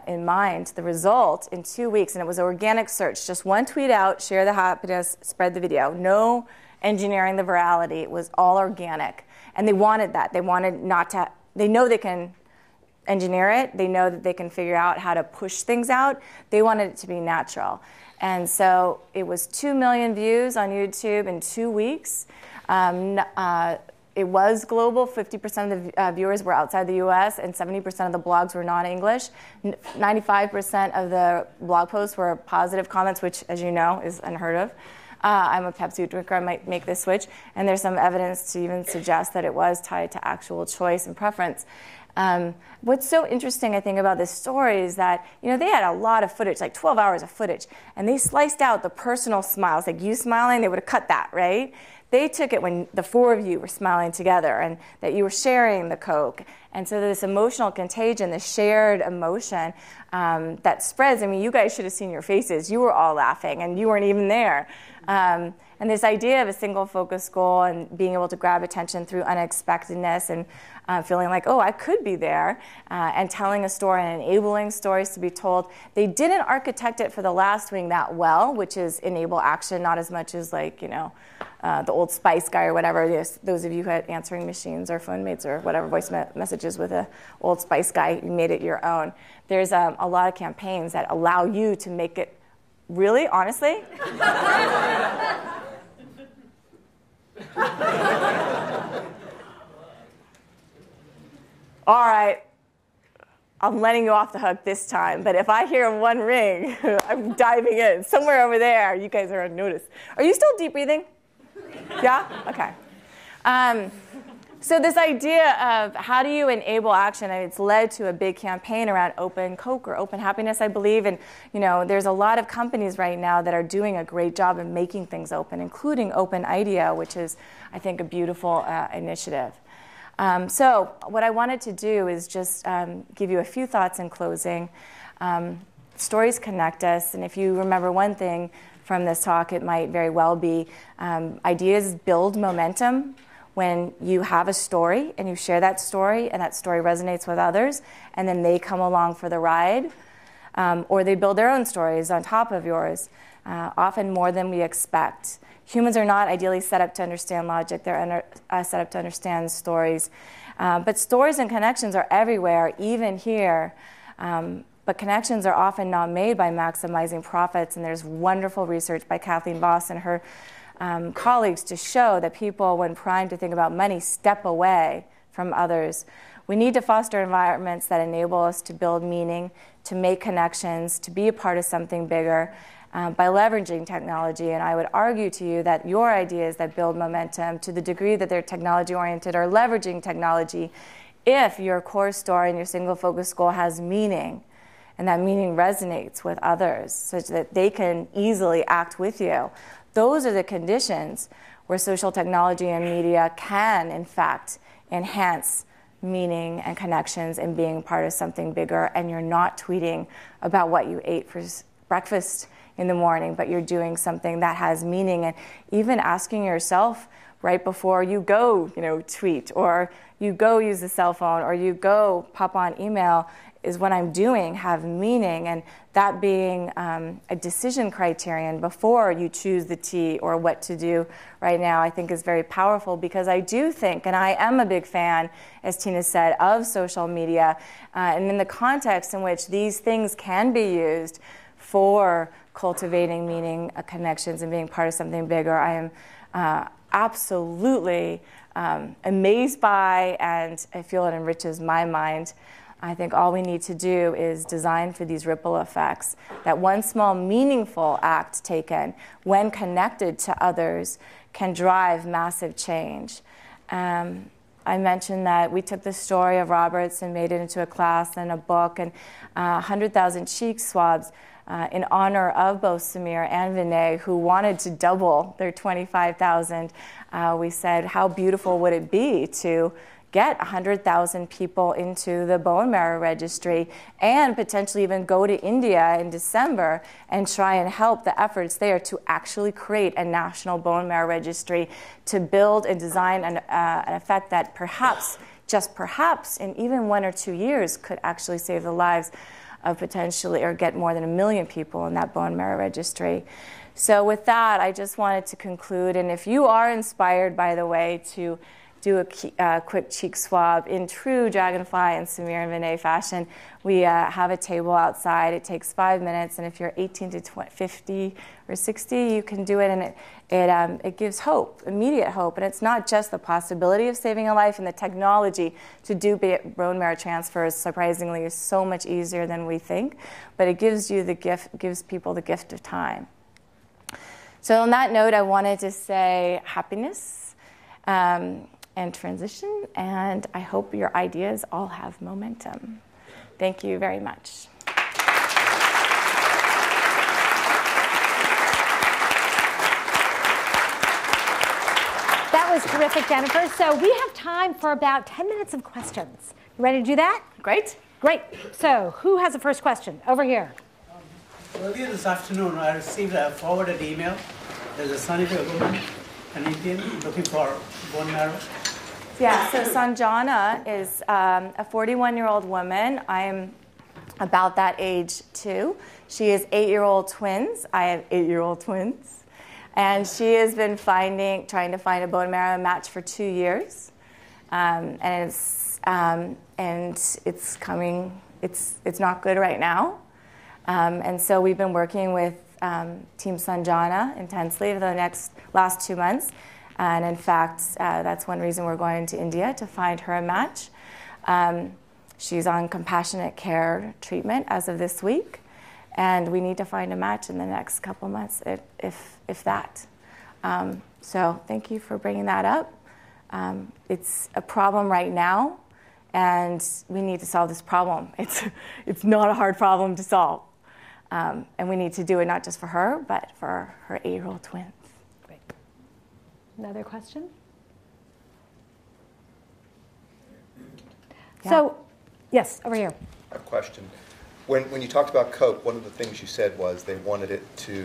in mind, the result in 2 weeks. And it was an organic search. Just one tweet out, share the happiness, spread the video. No engineering the virality. It was all organic. And they wanted that. They wanted not to. They know they can engineer it. They know that they can figure out how to push things out. They wanted it to be natural. And so it was 2 million views on YouTube in 2 weeks. It was global. 50% of the viewers were outside the US, and 70% of the blogs were non-English. 95% of the blog posts were positive comments, which, as you know, is unheard of. I'm a Pepsi drinker, I might make this switch. And there's some evidence to even suggest that it was tied to actual choice and preference. What's so interesting, I think, about this story is that, they had a lot of footage, like 12 hours of footage, and they sliced out the personal smiles, like you smiling, they would have cut that, right? They took it when the four of you were smiling together and that you were sharing the Coke. And so this emotional contagion, this shared emotion that spreads. I mean, you guys should have seen your faces. You were all laughing, and you weren't even there. And this idea of a single focus goal and being able to grab attention through unexpectedness and feeling like, oh, I could be there, and telling a story and enabling stories to be told. They didn't architect it for the last wing that well, which is enable action, not as much as like, the Old Spice guy or whatever. Yes, those of you who had answering machines or phone mates or whatever voice messages with a Old Spice guy, you made it your own. There's a lot of campaigns that allow you to make it really, honestly. All right, I'm letting you off the hook this time, but if I hear one ring, I'm diving in. Somewhere over there, you guys are on notice. Are you still deep breathing? Yeah? Okay. So this idea of how do you enable action, and it's led to a big campaign around open Coke or open happiness, I believe. And there's a lot of companies right now that are doing a great job of making things open, including Open IDEO, which is, I think, a beautiful initiative. So what I wanted to do is just give you a few thoughts in closing. Stories connect us, and if you remember one thing from this talk, it might very well be ideas build momentum. When you have a story and you share that story and that story resonates with others, and then they come along for the ride, or they build their own stories on top of yours, often more than we expect. Humans are not ideally set up to understand logic. They're set up to understand stories. But stories and connections are everywhere, even here. But connections are often not made by maximizing profits. And there's wonderful research by Kathleen Voss and her colleagues to show that people, when primed to think about money, step away from others. We need to foster environments that enable us to build meaning, to make connections, to be a part of something bigger by leveraging technology. And I would argue to you that your ideas that build momentum, to the degree that they're technology-oriented, are leveraging technology if your core story and your single focus goal has meaning, and that meaning resonates with others such that they can easily act with you. Those are the conditions where social technology and media can, in fact, enhance meaning and connections and being part of something bigger, and you're not tweeting about what you ate for breakfast in the morning, but you're doing something that has meaning, and even asking yourself right before you go, tweet, or you go use the cell phone, or you go pop on email, is what I'm doing have meaning? And that being a decision criterion before you choose the tea or what to do right now, I think is very powerful, because I do think, and I am a big fan, as Tina said, of social media, and in the context in which these things can be used for cultivating meaning, connections, and being part of something bigger. I am absolutely amazed by, and I feel it enriches my mind. I think all we need to do is design for these ripple effects, that one small meaningful act taken when connected to others can drive massive change. I mentioned that we took the story of Roberts and made it into a class and a book, and 100,000 cheek swabs in honor of both Samir and Vinay, who wanted to double their 25,000. We said, how beautiful would it be to get 100,000 people into the bone marrow registry and potentially even go to India in December and try and help the efforts there to actually create a national bone marrow registry to build and design an effect that perhaps, just perhaps, in even 1 or 2 years could actually save the lives of potentially or get more than 1 million people in that bone marrow registry. So with that, I just wanted to conclude, and if you are inspired, by the way, to do a quick cheek swab in true Dragonfly and Samir and Vinay fashion, we have a table outside. It takes 5 minutes, and if you're 18 to 50 or 60, you can do it, and it gives hope, immediate hope. And it's not just the possibility of saving a life, and the technology to do bone marrow transfers, surprisingly, is so much easier than we think, but it gives you the gift, gives people the gift of time. So on that note, I wanted to say happiness and transition, and I hope your ideas all have momentum. Thank you very much.
That was terrific, Jennifer. So we have time for about 10 minutes of questions. You ready to do that?
Great.
Great. So who has the first question? Over here.
Earlier this afternoon, I received a forwarded email. There's a Sunnyvale woman, an Indian, looking for bone marrow.
Yeah, so Sanjana is a 41-year-old woman. I'm about that age, too. She has 8-year-old twins. I have 8-year-old twins. And she has been trying to find a bone marrow match for 2 years. And it's coming, it's not good right now. And so we've been working with Team Sanjana intensely for the last 2 months. And in fact, that's one reason we're going to India, to find her a match. She's on compassionate care treatment as of this week. And we need to find a match in the next couple months, if that. So thank you for bringing that up. It's a problem right now, and we need to solve this problem. It's not a hard problem to solve. And we need to do it not just for her, but for her 8-year-old twins.
Great. Another question?
Yeah.
So, yes, over here.
A question. When you talked about Coke, one of the things you said was they wanted it to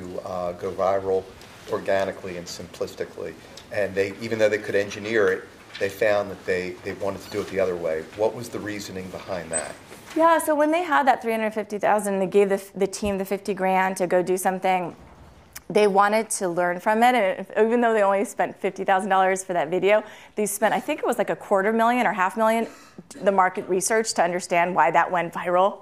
go viral organically and simplistically. And even though they could engineer it, they found that they wanted to do it the other way. What was the reasoning behind that?
Yeah, so when they had that $350,000, they gave the team the $50,000 to go do something. They wanted to learn from it, and even though they only spent $50,000 for that video, they spent, I think it was like $250,000 or $500,000, the market research to understand why that went viral.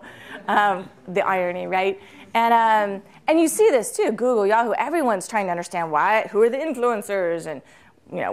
The irony, right? And you see this too, Google, Yahoo, everyone's trying to understand who are the influencers, and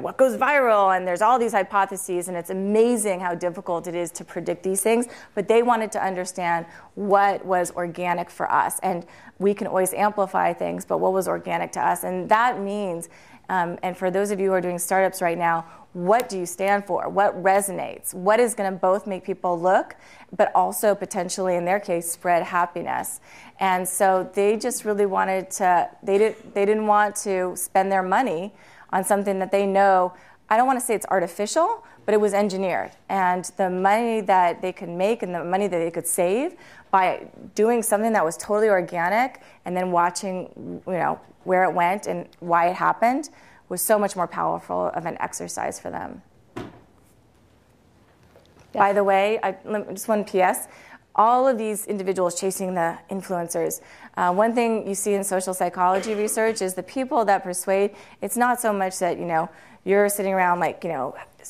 what goes viral, and there's all these hypotheses, and it's amazing how difficult it is to predict these things, but they wanted to understand what was organic for us, and we can always amplify things, but what was organic to us, and that means, and for those of you who are doing startups right now, what do you stand for? What resonates? What is going to both make people look, but also potentially, in their case, spread happiness? And so they just really wanted to, they didn't want to spend their money on something that they know, I don't want to say it's artificial, but it was engineered. And the money that they could make and the money that they could save by doing something that was totally organic and then watching where it went and why it happened was so much more powerful of an exercise for them. Yeah. By the way, just one PS. All of these individuals chasing the influencers, one thing you see in social psychology research is the people that persuade, it's not so much that, you're sitting around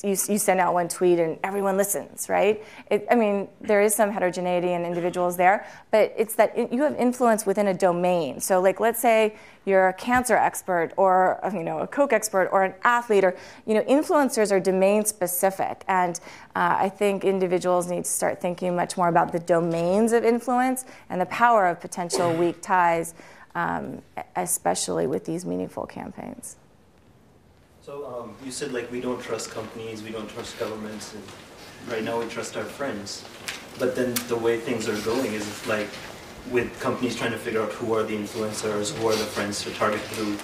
you send out one tweet and everyone listens, right? I mean, there is some heterogeneity in individuals there, but it's that you have influence within a domain. So like, let's say you're a cancer expert or a Coke expert or an athlete, or influencers are domain specific. And I think individuals need to start thinking much more about the domains of influence and the power of potential weak ties, especially with these meaningful campaigns.
So you said like we don't trust companies, we don't trust governments, and right now we trust our friends. But then the way things are going is it's like with companies trying to figure out who are the influencers, who are the friends to target through,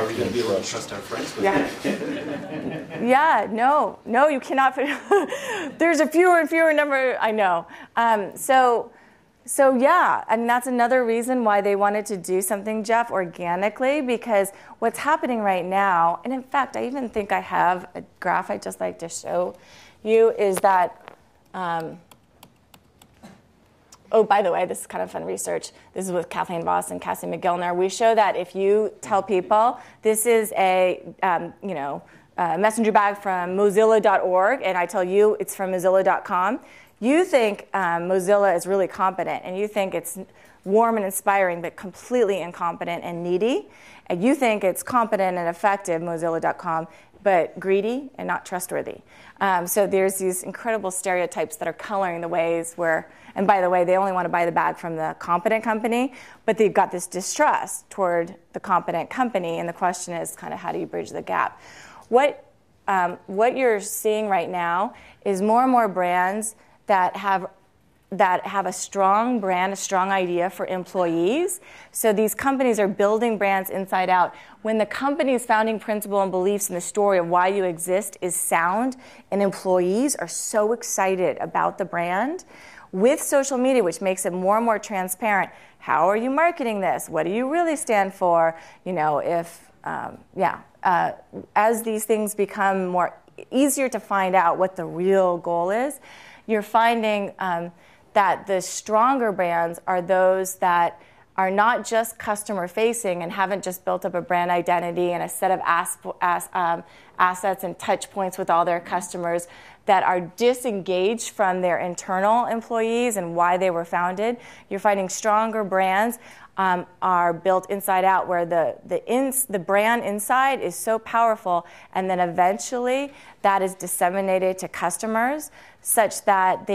are we going to be able to trust our friends with that?
Yeah, no, you cannot. There's a fewer and fewer number, I know. So yeah, and that's another reason why they wanted to do something, Jeff, organically, because what's happening right now, and in fact, I even think I have a graph I'd just like to show you, is that, oh, by the way, this is kind of fun research. This is with Kathleen Voss and Cassie McGillner. We show that if you tell people this is a, messenger bag from Mozilla.org, and I tell you it's from Mozilla.com, you think Mozilla is really competent, and you think it's warm and inspiring, but completely incompetent and needy. And you think it's competent and effective, Mozilla.com, but greedy and not trustworthy. So there's these incredible stereotypes that are coloring the ways where, and by the way, they only want to buy the bag from the competent company, but they've got this distrust toward the competent company, and the question is kind of how do you bridge the gap? What you're seeing right now is more and more brands that have a strong brand, a strong idea for employees. So these companies are building brands inside out. When the company's founding principle and beliefs and the story of why you exist is sound, and employees are so excited about the brand, with social media, which makes it more and more transparent, how are you marketing this? What do you really stand for? As these things become more easier to find out what the real goal is, you're finding that the stronger brands are those that are not just customer facing and haven't just built up a brand identity and a set of assets and touch points with all their customers, that are disengaged from their internal employees and why they were founded. You're finding stronger brands are built inside out, where the brand inside is so powerful, and then eventually that is disseminated to customers such that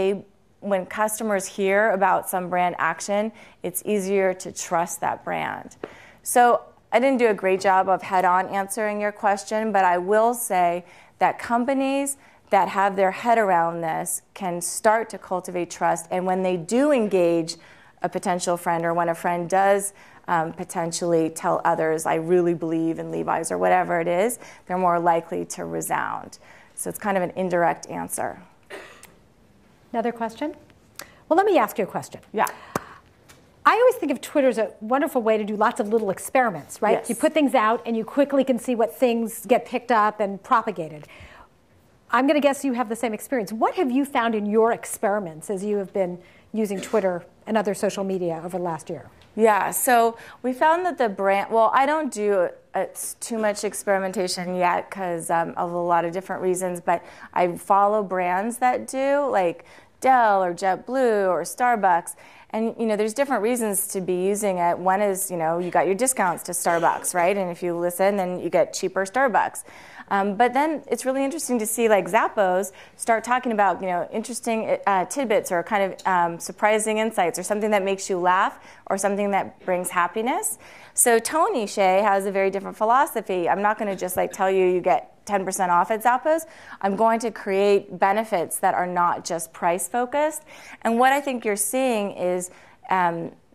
when customers hear about some brand action, it's easier to trust that brand. So I didn't do a great job of head-on answering your question, but I will say that companies that have their head around this can start to cultivate trust, and when they do engage a potential friend, or when a friend does potentially tell others, I really believe in Levi's, or whatever it is, they're more likely to resound. So it's kind of an indirect answer.
Another question? Well, let me ask you a question.
Yeah.
I always think of Twitter as a wonderful way to do lots of little experiments, right?
Yes.
You put things out and you quickly can see what things get picked up and propagated. I'm going to guess you have the same experience. What have you found in your experiments as you have been using Twitter and other social media over the last year?
Yeah, so we found that the brand, well, I don't do too much experimentation yet because of a lot of different reasons, but I follow brands that do, like Dell or JetBlue or Starbucks. And, there's different reasons to be using it. One is, you got your discounts to Starbucks, right? And if you listen, then you get cheaper Starbucks. But then it's really interesting to see, like, Zappos start talking about, interesting tidbits or kind of surprising insights, or something that makes you laugh, or something that brings happiness. So Tony Hsieh has a very different philosophy. I'm not going to just tell you get 10% off at Zappos. I'm going to create benefits that are not just price focused. And what I think you're seeing is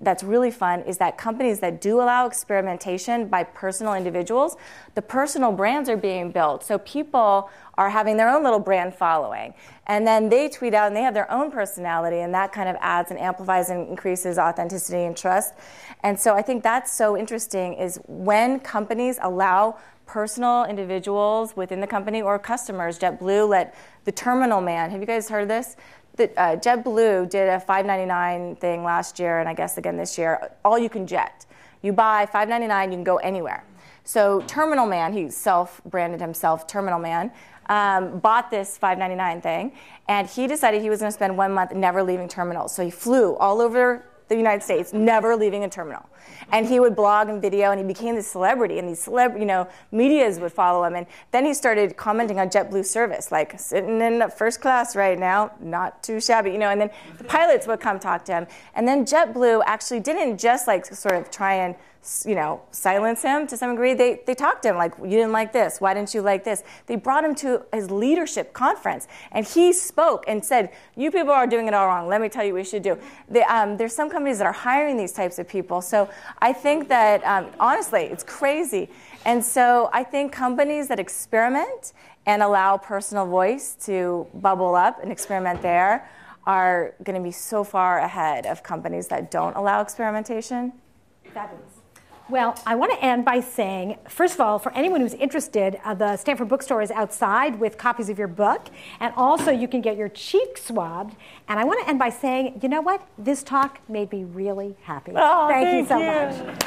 that's really fun is that companies that do allow experimentation by personal individuals, the personal brands are being built. So people are having their own little brand following. And then they tweet out and they have their own personality, and that kind of adds and amplifies and increases authenticity and trust. And so I think that's so interesting is when companies allow personal individuals within the company or customers. JetBlue let the terminal man, have you guys heard of this? JetBlue did a $5.99 thing last year, and I guess again this year, all you can jet. You buy $5.99, you can go anywhere. So Terminal Man, he self-branded himself Terminal Man. bought this $5.99 thing, and he decided he was going to spend 1 month never leaving terminals. So he flew all over the United States, never leaving a terminal. And he would blog and video, and he became this celebrity, and these medias would follow him. And then he started commenting on JetBlue service, like sitting in first class right now, not too shabby, and then the pilots would come talk to him. And then JetBlue actually didn't just like sort of try and silence him to some degree. They talked to him like, you didn't like this. Why didn't you like this? They brought him to his leadership conference, and he spoke and said, you people are doing it all wrong. Let me tell you what you should do. There's some companies that are hiring these types of people. So I think that, honestly, it's crazy. And so I think companies that experiment and allow personal voice to bubble up and experiment there are going to be so far ahead of companies that don't allow experimentation.
Fabulous. Well, I want to end by saying, first of all, for anyone who's interested, the Stanford Bookstore is outside with copies of your book, and also you can get your cheek swabbed. And I want to end by saying, you know what? This talk made me really happy.
Oh,
thank you so much.